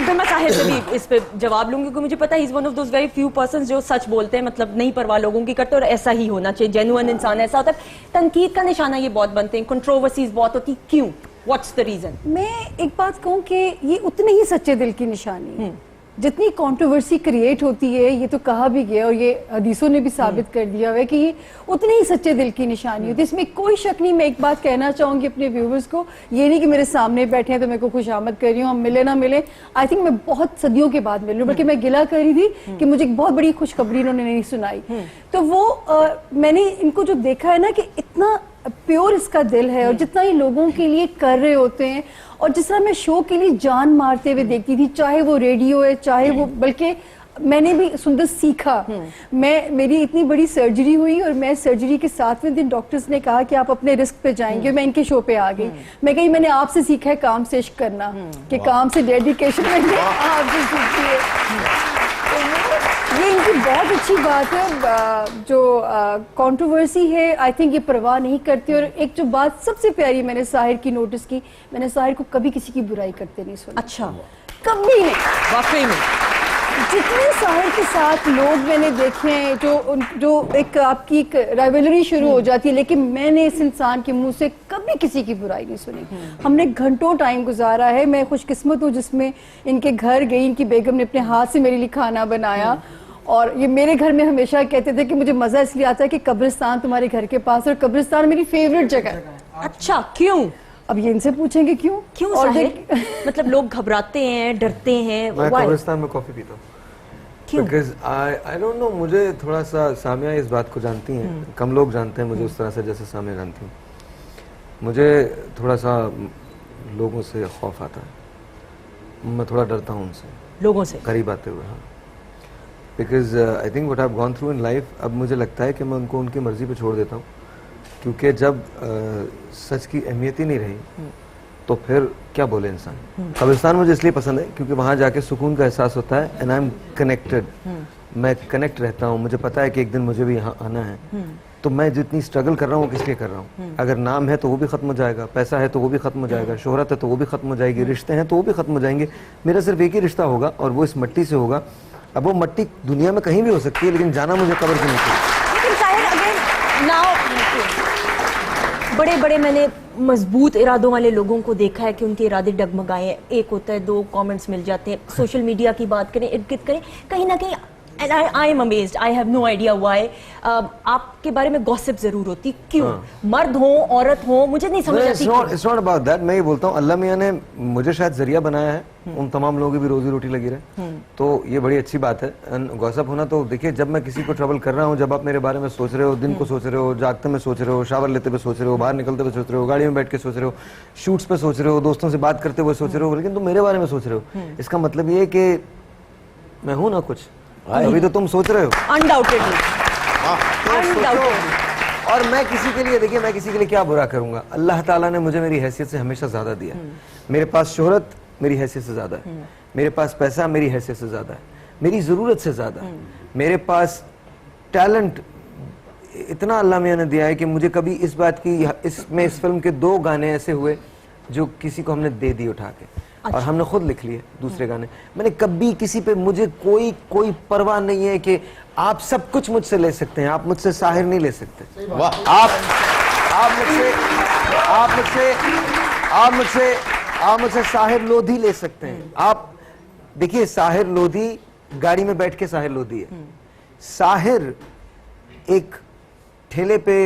फिर मैं साहिर से भी इस पे जवाब लूंगी क्योंकि मुझे पता है is one of those very few persons जो सच बोलते हैं, मतलब नहीं परवाह लोगों की करते, और ऐसा ही होना चाहिए, जेन्युइन इंसान ऐसा होता है। तनकीद का निशाना ये बहुत बनते हैं, कंट्रोवर्सीज बहुत होती, क्यों? What's the reason? मैं एक बात कहूँ कि ये उतने ही सच्चे दिल की निशानी है जितनी कंट्रोवर्सी क्रिएट होती है। ये तो कहा भी गया और ये हदीसों ने भी साबित कर दिया हुआ है कि ये उतने ही सच्चे दिल की निशानी होती है, इसमें कोई शक नहीं। मैं एक बात कहना चाहूँगी अपने व्यूवर्स को, ये नहीं कि मेरे सामने बैठे हैं तो मेरे को खुशामद कर रही हूँ, हम मिले ना मिले, आई थिंक मैं बहुत सदियों के बाद मिल रही हूँ, बल्कि मैं गिला कर रही थी कि मुझे एक बहुत बड़ी खुशखबरी इन्होंने नहीं सुनाई। तो वो मैंने इनको जो देखा है ना कि इतना प्योर इसका दिल है और जितना ही लोगों के लिए कर रहे होते हैं, और जिस तरह मैं शो के लिए जान मारते हुए देखती थी, चाहे वो रेडियो है चाहे वो, बल्कि मैंने भी सुंदर सीखा। मेरी इतनी बड़ी सर्जरी हुई और मैं सर्जरी के 7वें दिन डॉक्टर्स ने कहा कि आप अपने रिस्क पे जाएंगे, मैं इनके शो पे आ गई। मैं कही मैंने आपसे सीखा है काम से इश्क करना, कि काम से डेडिकेशन मैंने आपसे सीखी है। ये इनकी बहुत अच्छी बात है। जो कंट्रोवर्सी है आई थिंक ये परवाह नहीं करती। और एक जो बात सबसे प्यारी मैंने साहिर की नोटिस की, मैंने साहिर को कभी किसी की बुराई करते नहीं सुना। अच्छा, कभी नहीं। वाकई में जितने साहिर के साथ लोग मैंने देखे हैं जो एक आपकी एक राइवलरी शुरू हो जाती है, लेकिन मैंने इस इंसान के मुंह से कभी किसी की बुराई नहीं सुनी। हमने घंटों टाइम गुजारा है। मैं खुशकिस्मत हूँ जिसमें इनके घर गई, इनकी बेगम ने अपने हाथ से मेरे लिए खाना बनाया, और ये मेरे घर में हमेशा कहते थे कि मुझे मजा इसलिए आता है कि कब्रिस्तान तुम्हारे घर के पास, और कब्रिस्तान मेरी फेवरेट जगह है। अच्छा, क्यों? अब ये इनसे पूछेंगे क्यों और मतलब लोग घबराते हैं, डरते हैं। मैं कब्रिस्तान में कॉफी पीता हूँ। क्यों? Because I don't know, मुझे थोड़ा सा, सामिया इस बात को जानती हैं, कम लोग जानते हैं मुझे उस तरह से जैसे सामिया जानती हूँ। मुझे थोड़ा सा लोगों से खौफ आता है, मैं थोड़ा डरता हूँ उनसे, लोगों से करीब आते हुए। हाँ, because I think what I have gone through in life, अब मुझे लगता है कि मैं उनको उनकी मर्जी पे छोड़ देता हूँ, क्योंकि जब सच की अहमियत ही नहीं रही तो फिर क्या बोले इंसान। कब्रिस्तान मुझे इसलिए पसंद है क्योंकि वहाँ जाके सुकून का एहसास होता है, एंड आई एम कनेक्टेड, मैं कनेक्ट रहता हूँ। मुझे पता है कि एक दिन मुझे भी यहाँ आना है, तो मैं जितनी स्ट्रगल कर रहा हूँ किस लिए कर रहा हूँ। अगर नाम है तो वो भी खत्म हो जाएगा, पैसा है तो वो भी खत्म हो जाएगा, शोहरत है तो वो भी खत्म हो जाएगी, रिश्ते हैं तो वो भी खत्म हो जाएंगे। मेरा सिर्फ एक ही रिश्ता होगा और वो इस मिट्टी से होगा। अब वो मिट्टी दुनिया में कहीं भी हो सकती है, लेकिन जाना मुझे कब्र के नीचे। लेकिन शायद अगर नाउ बड़े बड़े मैंने मजबूत इरादों वाले लोगों को देखा है कि उनके इरादे डगमगाए हैं। एक होता है 2 कमेंट्स मिल जाते हैं, सोशल मीडिया की बात करें, इर्द गिर्द करें, कहीं ना कहीं and I am amazed, I have no idea why. आपके बारे में गॉसिप जरूर होती, क्यों? मर्द हो औरत हो, मुझे नहीं समझ आती। It's not about that. मैं ये बोलता हूँ अल्लाह मियाँ ने मुझे शायद जरिया बनाया है, उन तमाम लोगों की भी रोजी रोटी लगी रहे, तो ये बड़ी अच्छी बात है। गॉसिप होना तो देखिए, जब मैं किसी को ट्रबल कर रहा हूँ, जब आप मेरे बारे में सोच रहे हो, दिन को सोच रहे हो, जागते में सोच रहे हो, शावर लेते हुए सोच रहे हो, बाहर निकलते हुए सोच रहे हो, गाड़ी में बैठ के सोच रहे हो, शूट्स पे सोच रहे हो, दोस्तों से बात करते हुए सोच रहे हो, लेकिन तुम मेरे बारे में सोच रहे हो, इसका मतलब ये है कि मैं हूं ना कुछ, अभी तो तुम सोच रहे हो। अनडाउटेडली, और मैं किसी के लिए, देखिए मैं किसी के लिए क्या बुरा करूंगा। अल्लाह ताला ने मुझे मेरी हैसियत से हमेशा ज्यादा दिया। मेरे पास शोहरत मेरी हैसियत से ज्यादा है, मेरे पास पैसा मेरी हैसियत से ज्यादा है, मेरी जरूरत से ज्यादा है, मेरे पास टैलेंट इतना अल्लाह मियाँ ने दिया है कि मुझे कभी इस बात की, इस फिल्म के 2 गाने ऐसे हुए जो किसी को हमने दे दिए उठा के, और हमने खुद लिख लिए दूसरे गाने। मैंने कभी किसी पे, मुझे कोई परवाह नहीं है कि आप सब कुछ मुझसे ले सकते हैं, आप मुझसे साहिर नहीं ले सकते। आप मुझसे साहिर लोधी ले सकते हैं। आप देखिए, साहिर लोधी गाड़ी में बैठ के साहिर लोधी है। साहिर एक ठेले पे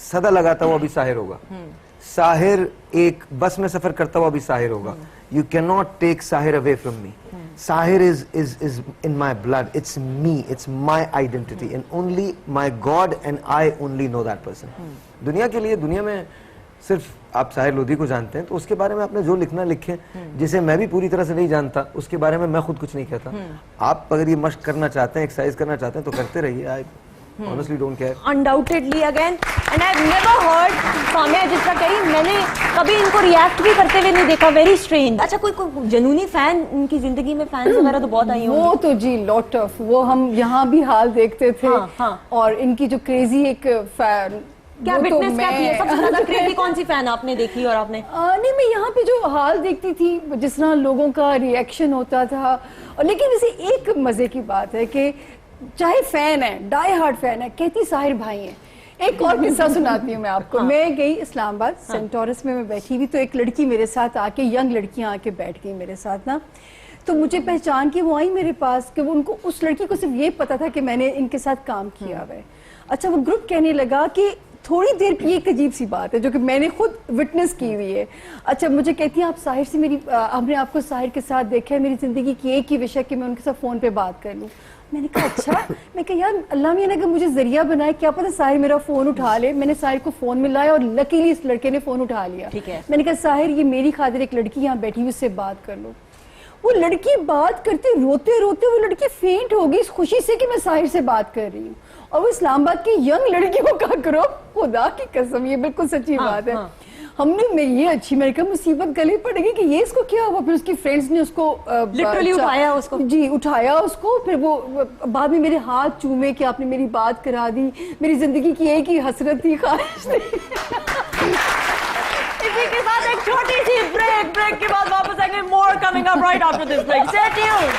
सदा लगाता हुआ भी साहिर होगा। साहिर एक बस में सफर करता हुआ भी साहिर होगा। You cannot take Sahir away from me. Sahir is in my blood. It's me. It's my identity, and only my God and I only know that person. दुनिया के लिए, दुनिया में सिर्फ आप साहिर लोधी को जानते हैं, तो उसके बारे में आपने जो लिखना लिखें, जिसे मैं भी पूरी तरह से नहीं जानता, उसके बारे में मैं खुद कुछ नहीं कहता। आप अगर ये मश्क करना चाहते हैं, एक्सरसाइज करना चाहते हैं, तो करते रहिए। आई honestly don't care. Undoubtedly again, and I've never heard Samya जिस तरह कही, मैंने कभी इनको रिएक्ट भी करते हुए नहीं देखा। Very strange. अच्छा, कोई जनूनी फैन इनकी जिंदगी में, फैंस वगैरह तो बहुत आई होंगी। वो तो जी लॉट ऑफ, वो हम यहाँ भी हाल देखते थे। हाँ। और इनकी जो क्रेजी एक फैन, क्या विटनेस क्या की है? सबसे ज्यादा क्रेजी कौन सी फैन आपने देखी? और आपने नहीं, मैं यहाँ पे जो हाल देखती थी, जिस तरह लोगों का रिएक्शन होता था, और लेकिन इसे एक मजे की बात है कि चाहे फैन है, डाई हार्ड फैन है, कहती साहिर भाई हैं। एक और किस्सा सुनाती हूँ मैं आपको। मैं गई इस्लामाबाद, सेंटोरस में मैं बैठी हुई, तो एक लड़की मेरे साथ आके, यंग लड़कियां आके बैठ गई मेरे साथ ना, तो मुझे पहचान के वो आई मेरे पास कि वो, उनको, उस लड़की को सिर्फ ये पता था कि मैंने इनके साथ काम किया हुआ है। अच्छा, वो ग्रुप कहने लगा कि थोड़ी देर की एक अजीब सी बात है जो कि मैंने खुद विटनेस की हुई है। अच्छा, मुझे कहती है आप साहिर से मेरी, हमने आपको साहिर के साथ देखा है, मेरी जिंदगी की एक ही विषय कि मैं उनके साथ फोन पे बात कर लूँ। मैंने कहा अच्छा। मैं कहा यार, अल्लाह मियां ने अगर मुझे जरिया बनाया, क्या पता साहिर मेरा फोन उठा ले। मैंने साहिर को फोन मिलाया और लकीली इस लड़के ने फोन उठा लिया। ठीक है। मैंने कहा साहिर, ये मेरी खातिर एक लड़की यहाँ बैठी हुई, उससे बात कर लो। वो लड़की बात करते रोते रोते वो लड़की फेंट हो गई इस खुशी से कि मैं साहिर से बात कर रही हूँ। और वो इस्लामाबाद की यंग लड़की को क्या करो, खुदा की कसम, ये बिल्कुल सच्ची बात है। हमने, ये अच्छी, मैंने कहा मुसीबत गले पड़ेगी कि ये इसको क्या हुआ। फिर उसकी फ्रेंड्स ने उसको लिटरली उठाया उसको। जी, उठाया उसको। फिर वो बाद में मेरे हाथ चूमे कि आपने मेरी बात करा दी, मेरी जिंदगी की एक ही हसरत थी, ख्वाहिश थी। इसी के साथ एक छोटी सी ब्रेक के बाद वापस आएंगे। More coming up right after this break. Stay tuned.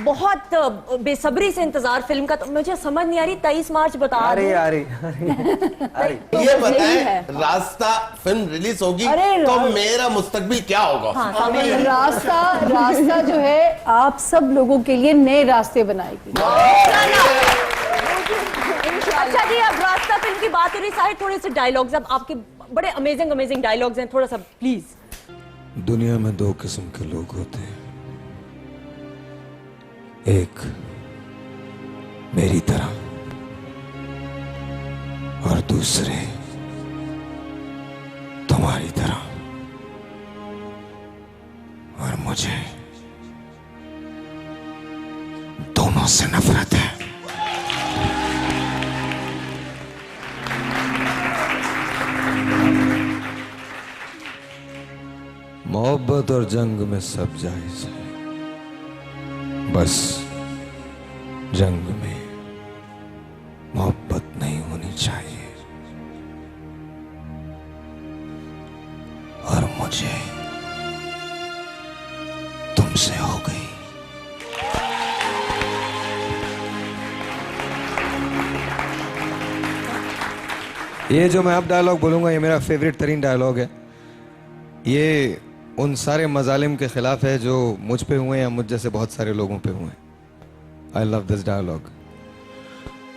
बहुत बेसब्री से इंतजार फिल्म का, तो मुझे समझ नहीं आ रही 23 मार्च बता अरे ये बताएं, रास्ता फिल्म रिलीज होगी तो मेरा मुस्तकबिल क्या होगा? रास्ता जो है आप सब लोगों के लिए नए रास्ते बनाएगी। अच्छा जी, अब रास्ता फिल्म की बात हो रही, साहिर थोड़े से डायलॉग्स, अब आपके बड़े अमेजिंग डायलॉग्स हैं, थोड़ा सा प्लीज। दुनिया में 2 किस्म के लोग होते हैं, एक मेरी तरह और दूसरे तुम्हारी तरह, और मुझे दोनों से नफरत है। मोहब्बत और जंग में सब जायज है, बस जंग में मोहब्बत नहीं होनी चाहिए। मुझे तुमसे हो गई। ये जो मैं अब डायलॉग बोलूंगा ये मेरा फेवरेट तरीन डायलॉग है। ये उन सारे मजालिम के खिलाफ है जो मुझ पे हुए या मुझ जैसे बहुत सारे लोगों पे हुए। I love this dialogue.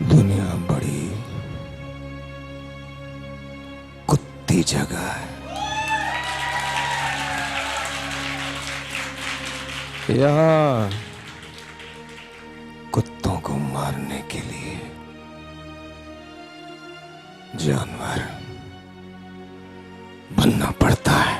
दुनिया बड़ी कुत्ती जगह है, यहाँ कुत्तों को मारने के लिए जानवर बनना पड़ता है।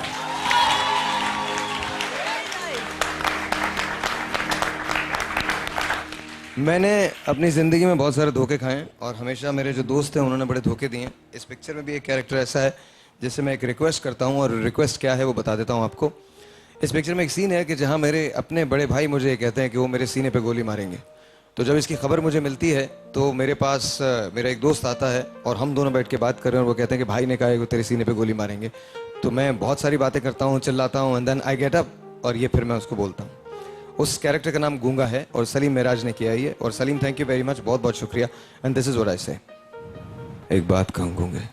मैंने अपनी ज़िंदगी में बहुत सारे धोखे खाए हैं और हमेशा मेरे जो दोस्त हैं उन्होंने बड़े धोखे दिए हैं। इस पिक्चर में भी एक कैरेक्टर ऐसा है जिससे मैं एक रिक्वेस्ट करता हूं और रिक्वेस्ट क्या है वो बता देता हूं आपको। इस पिक्चर में एक सीन है कि जहां मेरे अपने बड़े भाई मुझे कहते हैं कि वो मेरे सीने पे गोली मारेंगे। तो जब इसकी खबर मुझे मिलती है तो मेरे पास मेरा एक दोस्त आता है और हम दोनों बैठ के बात कर रहे हैं और वो कहते हैं कि भाई ने कहा है कि तेरे सीने पे गोली मारेंगे। तो मैं बहुत सारी बातें करता हूँ, चिल्लाता हूँ, and then I get up और ये फिर मैं उसको बोलता हूँ। उस कैरेक्टर का नाम गूंगा है और सलीम मेराज ने किया ये। और Salim thank you very much, बहुत बहुत शुक्रिया। And this is what I से। एक बात कहूं गूंगे,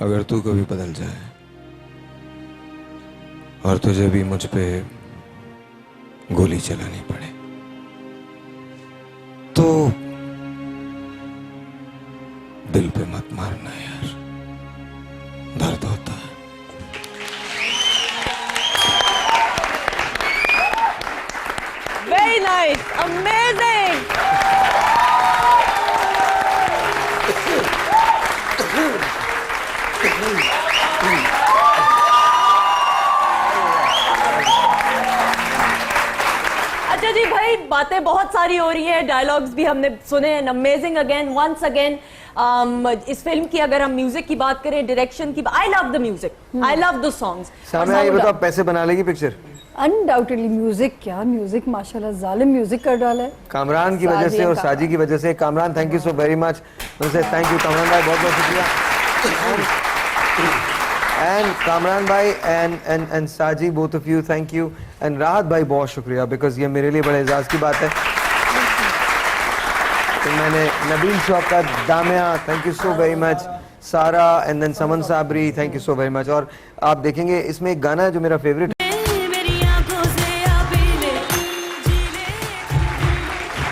अगर तू कभी बदल जाए और तुझे भी मुझ पे गोली चलानी पड़े तो दिल पे मत मारना यार, दर्द होता है। Very nice, amazing. अच्छा जी भाई, बातें बहुत सारी हो रही है, डायलॉग्स भी हमने सुने हैं। Amazing again, once again. इस फिल्म की अगर हम म्यूजिक की बात करें, डायरेक्शन की, I love the music, I love the songs. सामने ये बताओ, पैसे बना लेगी पिक्चर? अनडाउटेडली म्यूजिक, क्या म्यूजिक, माशाल्लाह जालिम म्यूजिक कर डाला है कामरान की वजह से और साजी की वजह से। Kamran thank you so very much. उनसे थैंक यू कामरान भाई, बहुत बहुत शुक्रिया। एंड कामरान भाई एंड साजी, both of you thank you. And राहत भाई बहुत शुक्रिया, बिकॉज ये मेरे लिए बड़े एजाज की बात है। तो मैंने Nabeel Shaukat, Damia thank you so very much, Sara and then Saman Sabri thank you so very much. और आप देखेंगे इसमें एक गाना है जो मेरा फेवरेट।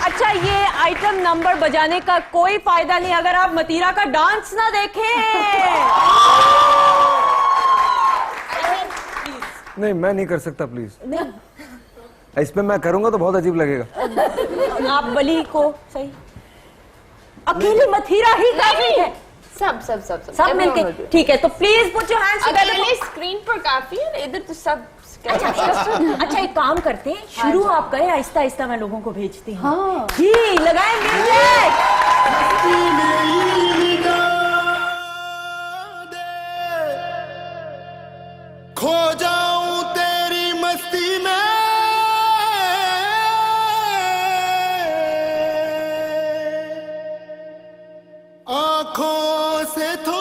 अच्छा, ये आइटम नंबर बजाने का कोई फायदा नहीं अगर आप मतीरा का डांस ना देखें। नहीं, मैं नहीं कर सकता प्लीज। इस पे मैं करूंगा तो बहुत अजीब लगेगा। आप बली को सही, अकेले मथीरा ही काफी है। सब मिलके ठीक है। तो please put your hands together. Screen पर काफी है, इधर तो सब। अच्छा, एक काम करते हैं, शुरू आप करें, आहिस्ता आहिस्ता मैं लोगों को भेजती हूँ। हाँ जी, लगाएं म्यूजिक। खो जाऊं तेरी मस्ती में, आंखों से थोड़ी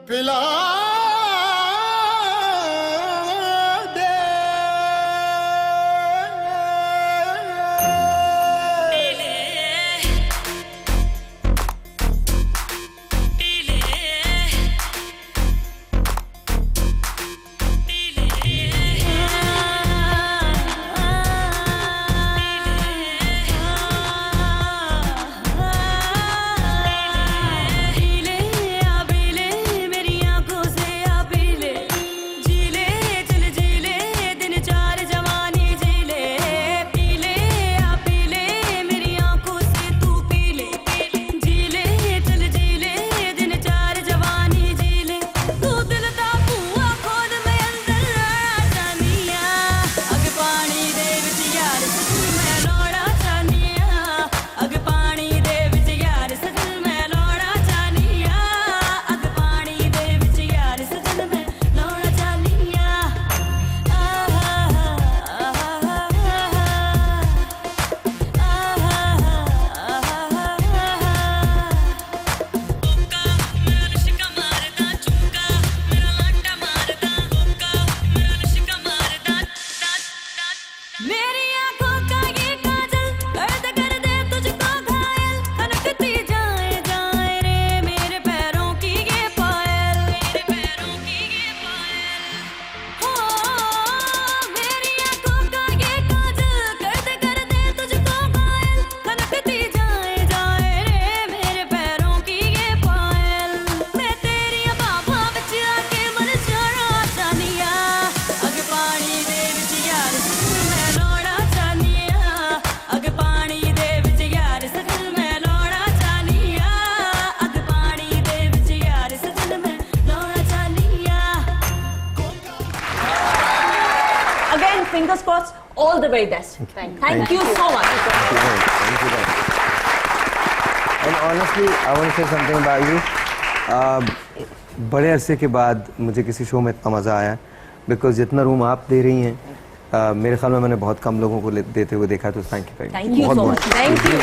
पिला दे। crossed. All the very best. Thank you so much. Thank you. And honestly, I want to say something about you. बड़े अरसे के बाद मुझे किसी शो में इतना मज़ा आया, बिकॉज जितना रूम आप दे रही हैं मेरे ख्याल में मैंने बहुत कम लोगों को देते हुए देखा, तो thank you. Thank you so much. Thank you.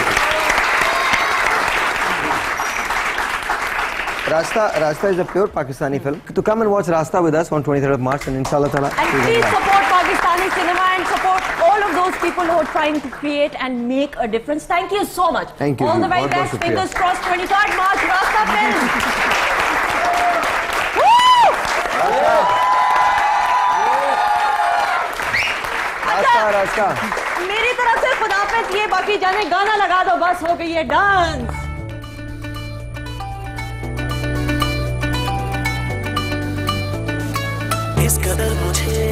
Rasta is a pure Pakistani film. To come and watch Rasta with us on 23rd of March, and inshallah ta'ala. And please support Pakistani cinema and support all of those people who are trying to create and make a difference. Thank you so much. Thank you. All the very बहुत best. शुक्रिया। Fingers crossed. 23rd March, Rasta film. रास्ता मेरी तरफ से खुदाफिज, ये बाकी जाने गाना लगा दो, बस हो गई है डांस। इस कदर मुझे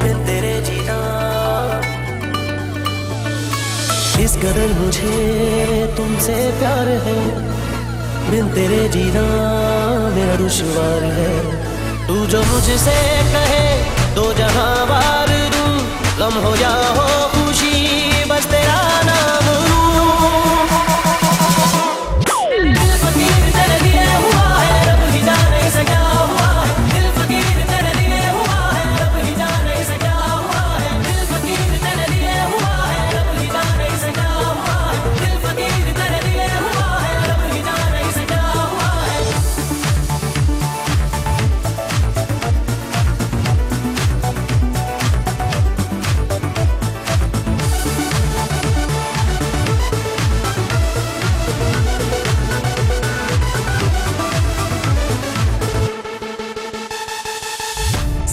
बिन तेरे जीना, इस कदर मुझे तुमसे प्यार है, बिन तेरे जीना मेरा दुश्वार है। तू जो मुझसे कहे दो जहां वार दूं, गम हो या हो खुशी बस तेरा नाम लूं। दिल फकीर तेरे लिए हुआ है, रब ही जाने से क्या हुआ है। दिल फकीर तेरे लिए हुआ है, रब ही जाने से क्या हुआ है। दिल फकीर तेरे लिए हुआ है, रब ही जाने से क्या हुआ है। दिल फकीर तेरे लिए हुआ है, रब ही जाने से क्या हुआ है।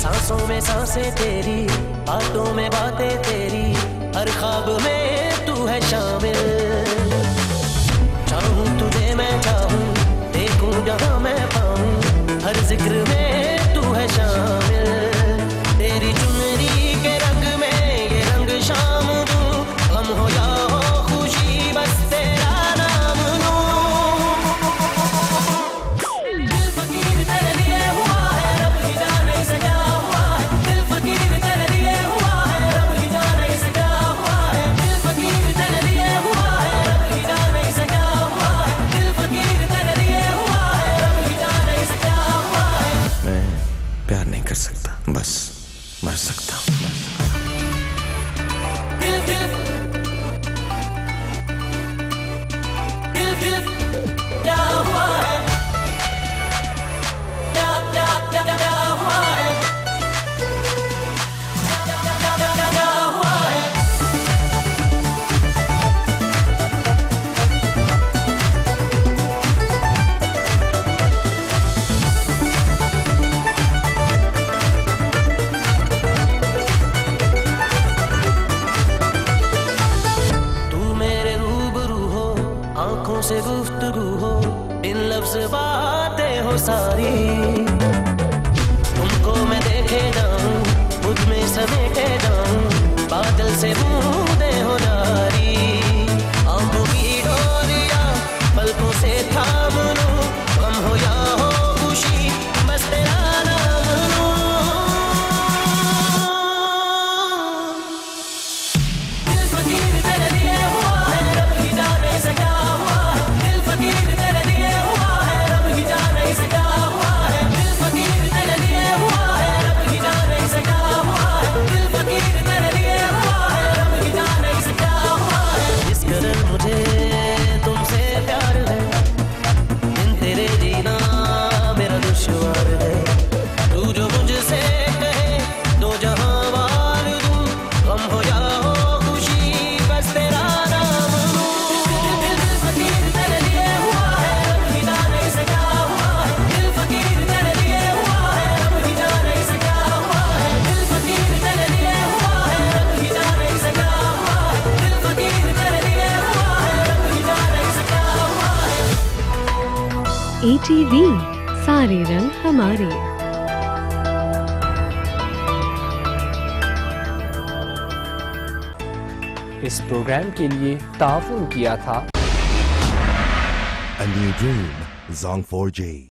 सांसों में सांसें तेरी, बातों में बातें तेरी, हर ख्वाब में तू है शामिल। चाहूं तुझे मैं चाहूं, देखूं जहां मैं पाऊं, हर जिक्र में तू है शामिल। तेरी चुनरी के रंग में ये रंग शाम दूं, गम हो या हो खुशी बस तेरा नाम लूं। दिल फकीर तेरे लिए हुआ है, रब ही जाने से क्या हुआ है। दिल फकीर तेरे लिए हुआ है, रब ही जाने से क्या हुआ है। दिल फकीर तेरे लिए हुआ है, रब ही जाने से क्या हुआ है। दिल फकीर तेरे लिए हुआ है, रब ही जाने से क्या हुआ है। मैं प्यार नहीं कर सकता, बस मर सकता हूँ। दिल दिल दिल दिल क्या हुआ है, क्या क्या क्या क्या हुआ है, क्या हुआ है। तू मेरे रूबरू हो, आंखों से गुफ्तगू हो, बिन लफ्ज बातें हो सारी। तुमको मैं देखे जाऊं, खुद में समेटे जाऊं, बादल से बूंदे हो जारी। आंखों की डोरियां पलकों से थाम लूं, गम हो या हो खुशी बस तेरा नाम लूं। दिल फकीर तेरे लिए हुआ है, रब ही जाने से क्या हुआ है। दिल फकीर तेरे लिए हुआ है, रब ही जाने से क्या हुआ है। दिल फकीर तेरे लिए हुआ है, रब ही जाने से क्या हुआ है। दिल फकीर तेरे लिए हुआ है, रब ही जाने से क्या हुआ है। इस कदर मुझे तुमसे प्यार है, बिन तेरे जीना मेरा दुश्वार है। तू जो मुझसे कहे दो जहां वार दूं, गम हो या हो खुशी बस तेरा नाम लूं। दिल फकीर तेरे लिए हुआ है, रब ही जाने से क्या हुआ है। दिल फकीर तेरे लिए हुआ है, रब ही जाने से क्या हुआ है। दिल फकीर तेरे लिए हुआ है, रब ही जाने से क्या हुआ है। दिल फकीर तेरे लिए हुआ है, रब ही जाने से क्या हुआ है। ATV सारे रंग हमारे। इस प्रोग्राम के लिए ताउन किया था A New Dream, Zong 4G.